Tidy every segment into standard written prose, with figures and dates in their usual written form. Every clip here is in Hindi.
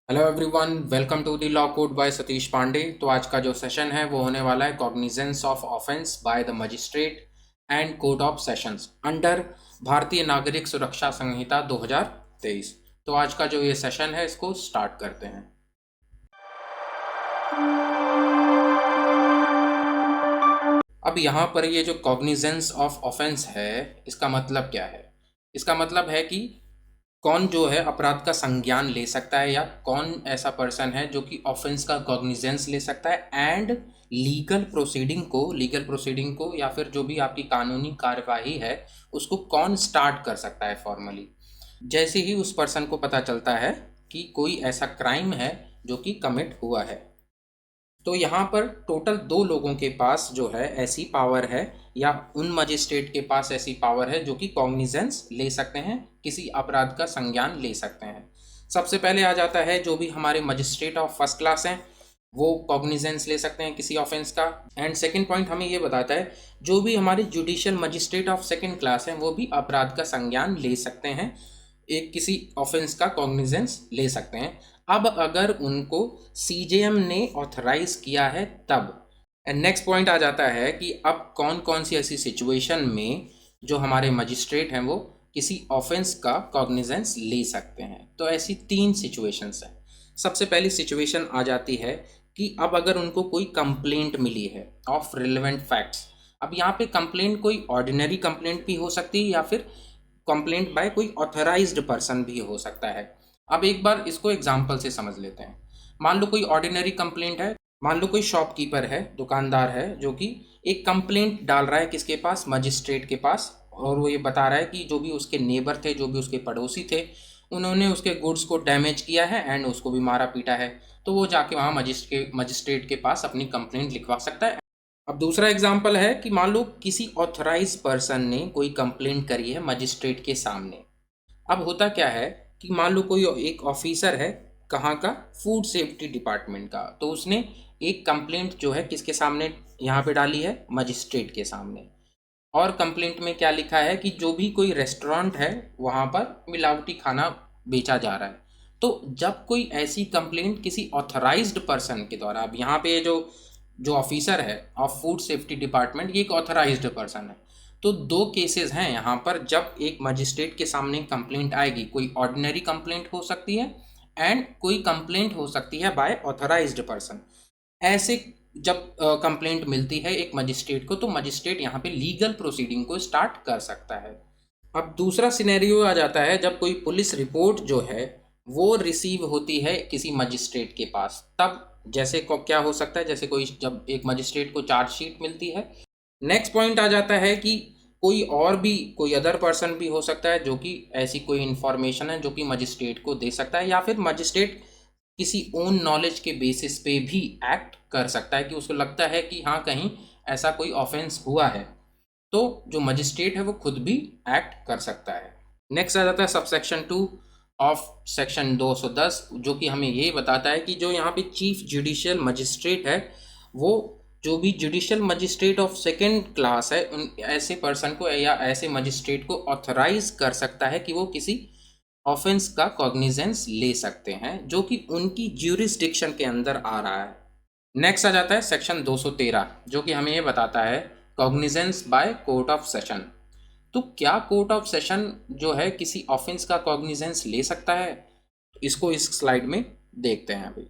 Hello everyone, welcome to the law code by Satish Pandey. तो आज का जो सेशन है वो होने वाला है cognizance of offence by the magistrate and court of sessions under भारतीय नागरिक सुरक्षा संहिता 2023। तो आज का जो ये सेशन है इसको स्टार्ट करते हैं। अब यहाँ पर ये जो कॉग्निजेंस ऑफ ऑफेंस है इसका मतलब क्या है? इसका मतलब है कि कौन जो है अपराध का संज्ञान ले सकता है, या कौन ऐसा पर्सन है जो कि ऑफेंस का कॉग्निजेंस ले सकता है एंड लीगल प्रोसीडिंग को या फिर जो भी आपकी कानूनी कार्यवाही है उसको कौन स्टार्ट कर सकता है फॉर्मली, जैसे ही उस पर्सन को पता चलता है कि कोई ऐसा क्राइम है जो कि कमिट हुआ है। तो यहाँ पर टोटल दो लोगों के पास जो है ऐसी पावर है, या उन मजिस्ट्रेट के पास ऐसी पावर है जो कि कॉग्निजेंस ले सकते हैं, किसी अपराध का संज्ञान ले सकते हैं। सबसे पहले आ जाता है जो भी हमारे मजिस्ट्रेट ऑफ फर्स्ट क्लास हैं, वो कॉग्निजेंस ले सकते हैं किसी ऑफेंस का। एंड सेकंड पॉइंट हमें ये बताता है जो भी हमारे judicial magistrate of second class हैं वो भी अपराध का संज्ञान ले सकते हैं, एक किसी ऑफेंस का कॉग्निजेंस ले सकते हैं। अब अगर उनको सीजेएम ने ऑथराइज किया है तब। एंड नेक्स्ट पॉइंट आ जाता है कि अब कौन कौन सी ऐसी सिचुएशन में जो हमारे मजिस्ट्रेट हैं वो किसी ऑफेंस का कॉग्निजेंस ले सकते हैं। तो ऐसी तीन सिचुएशंस हैं। सबसे पहली सिचुएशन आ जाती है कि अब अगर उनको कोई कंप्लेंट मिली है ऑफ रिलेवेंट फैक्ट्स। अब यहाँ पे कंप्लेंट कोई ऑर्डिनरी कंप्लेंट भी हो सकती है या फिर कंप्लेंट बाय कोई ऑथराइज्ड पर्सन भी हो सकता है। अब एक बार इसको एग्जाम्पल से समझ लेते हैं। मान लो कोई ऑर्डिनरी कंप्लेंट है, मान लो कोई शॉपकीपर है, दुकानदार है, जो कि एक कंप्लेंट डाल रहा है किसके पास? मजिस्ट्रेट के पास। और वो ये बता रहा है कि जो भी उसके नेबर थे, जो भी उसके पड़ोसी थे, उन्होंने उसके गुड्स को डैमेज किया है एंड उसको भी मारा पीटा है। तो वो जाके वहाँ मजिस्ट्रेट के पास अपनी कंप्लेंट लिखवा सकता है। अब दूसरा एग्जाम्पल है कि मान लो किसी ऑथराइज पर्सन ने कोई कंप्लेंट करी है मजिस्ट्रेट के सामने। अब होता क्या है कि मान लो कोई एक ऑफिसर है, कहाँ का? फूड सेफ्टी डिपार्टमेंट का। तो उसने एक कंप्लेंट जो है किसके सामने यहाँ पे डाली है? मजिस्ट्रेट के सामने। और कंप्लेंट में क्या लिखा है कि जो भी कोई रेस्टोरेंट है वहाँ पर मिलावटी खाना बेचा जा रहा है। तो जब कोई ऐसी कंप्लेंट किसी ऑथराइज्ड पर्सन के द्वारा, अब यहाँ पे जो जो ऑफिसर है ऑफ फूड सेफ्टी डिपार्टमेंट, ये एक ऑथराइज्ड पर्सन है। तो दो केसेस हैं यहाँ पर जब एक मजिस्ट्रेट के सामने कंप्लेंट आएगी। कोई ऑर्डिनरी कंप्लेंट हो सकती है एंड कोई कंप्लेंट हो सकती है बाय ऑथराइज्ड पर्सन। ऐसे जब कंप्लेंट मिलती है एक मजिस्ट्रेट को, तो मजिस्ट्रेट यहाँ पे लीगल प्रोसीडिंग को स्टार्ट कर सकता है। अब दूसरा सिनेरियो आ जाता है जब कोई पुलिस रिपोर्ट जो है वो रिसीव होती है किसी मजिस्ट्रेट के पास। तब जैसे को क्या हो सकता है, जैसे कोई जब एक मजिस्ट्रेट को चार्जशीट मिलती है। नेक्स्ट पॉइंट आ जाता है कि कोई और भी, कोई अदर पर्सन भी हो सकता है जो कि ऐसी कोई इन्फॉर्मेशन है जो कि मजिस्ट्रेट को दे सकता है, या फिर मजिस्ट्रेट किसी ओन नॉलेज के बेसिस पे भी एक्ट कर सकता है कि उसको लगता है कि हाँ कहीं ऐसा कोई ऑफेंस हुआ है, तो जो मजिस्ट्रेट है वो खुद भी एक्ट कर सकता है। नेक्स्ट आ जाता है सबसेक्शन 2 ऑफ सेक्शन 210, जो कि हमें ये बताता है कि जो यहाँ पे चीफ जुडिशियल मजिस्ट्रेट है वो जो भी judicial magistrate of second class है उन ऐसे पर्सन को या ऐसे मजिस्ट्रेट को ऑथराइज कर सकता है कि वो किसी ऑफेंस का कॉग्निजेंस ले सकते हैं जो कि उनकी ज्यूरिसडिक्शन के अंदर आ रहा है। नेक्स्ट आ जाता है सेक्शन 213, जो कि हमें ये बताता है cognizance by court of session. तो क्या कोर्ट ऑफ सेशन जो है किसी ऑफेंस का कॉग्निजेंस ले सकता है? इसको इस स्लाइड में देखते हैं अभी।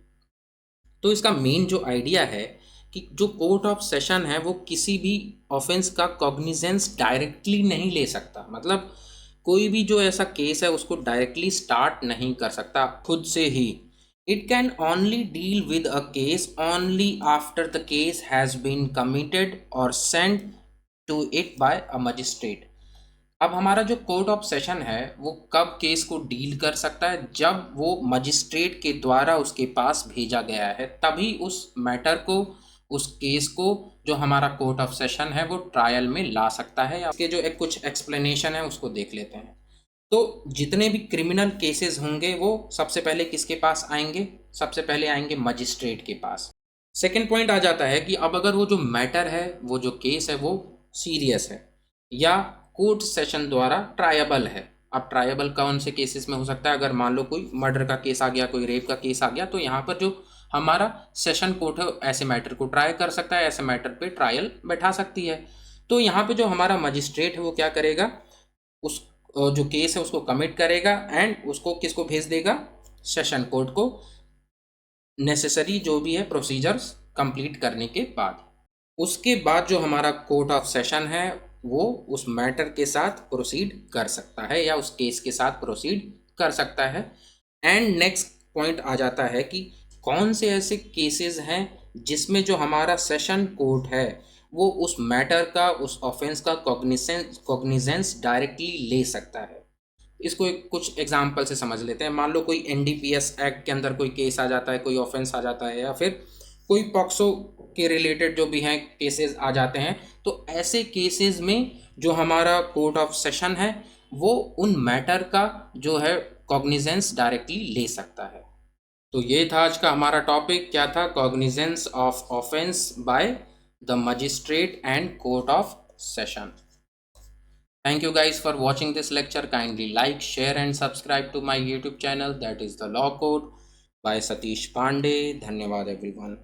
तो इसका मेन जो आइडिया है कि जो कोर्ट ऑफ सेशन है वो किसी भी ऑफेंस का कॉग्निजेंस डायरेक्टली नहीं ले सकता। मतलब कोई भी जो ऐसा केस है उसको डायरेक्टली स्टार्ट नहीं कर सकता खुद से ही। It can only deal with a case only after the case has been committed और sent to it by a magistrate. अब हमारा जो कोर्ट ऑफ सेशन है वो कब केस को डील कर सकता है? जब वो मजिस्ट्रेट के द्वारा उसके पास भेजा गया है, तभी उस मैटर को, उस केस को जो हमारा कोर्ट ऑफ सेशन है वो ट्रायल में ला सकता है। इसके जो एक कुछ एक्सप्लेनेशन है उसको देख लेते हैं। तो जितने भी क्रिमिनल केसेस होंगे वो सबसे पहले किसके पास आएंगे? सबसे पहले आएंगे मजिस्ट्रेट के पास। सेकेंड पॉइंट आ जाता है कि अब अगर वो जो मैटर है, वो जो केस है वो सीरियस है या कोर्ट सेशन द्वारा ट्रायबल है, अब ट्रायबल कौन से केसेस में हो सकता है, अगर मान लो कोई मर्डर का केस आ गया, कोई रेप का केस आ गया, तो यहाँ पर जो हमारा सेशन कोर्ट है ऐसे मैटर को ट्राई कर सकता है, ऐसे मैटर पे ट्रायल बैठा सकती है। तो यहाँ पे जो हमारा मजिस्ट्रेट है वो क्या करेगा, उस जो केस है उसको कमिट करेगा एंड उसको किसको भेज देगा, सेशन कोर्ट को, नेसेसरी जो भी है प्रोसीजर्स कंप्लीट करने के बाद। उसके बाद जो हमारा कोर्ट ऑफ सेशन है वो उस मैटर के साथ प्रोसीड कर सकता है या उस केस के साथ प्रोसीड कर सकता है। एंड नेक्स्ट पॉइंट आ जाता है कि कौन से ऐसे केसेस हैं जिसमें जो हमारा सेशन कोर्ट है वो उस मैटर का, उस ऑफेंस का कॉग्निजेंस डायरेक्टली ले सकता है। इसको एक कुछ एग्जाम्पल से समझ लेते हैं। मान लो कोई एनडीपीएस एक्ट के अंदर कोई केस आ जाता है, कोई ऑफेंस आ जाता है, या फिर कोई पॉक्सो के रिलेटेड जो भी हैं केसेस आ जाते हैं, तो ऐसे केसेस में जो हमारा कोर्ट ऑफ सेशन है वो उन मैटर का जो है कॉग्निजेंस डायरेक्टली ले सकता है। तो ये था आज का हमारा टॉपिक, क्या था, cognizance of offence by the magistrate and court of session. Thank you guys for watching this lecture. Kindly like, share and subscribe to my YouTube channel, that is the Law Code by Satish Pandey. धन्यवाद everyone.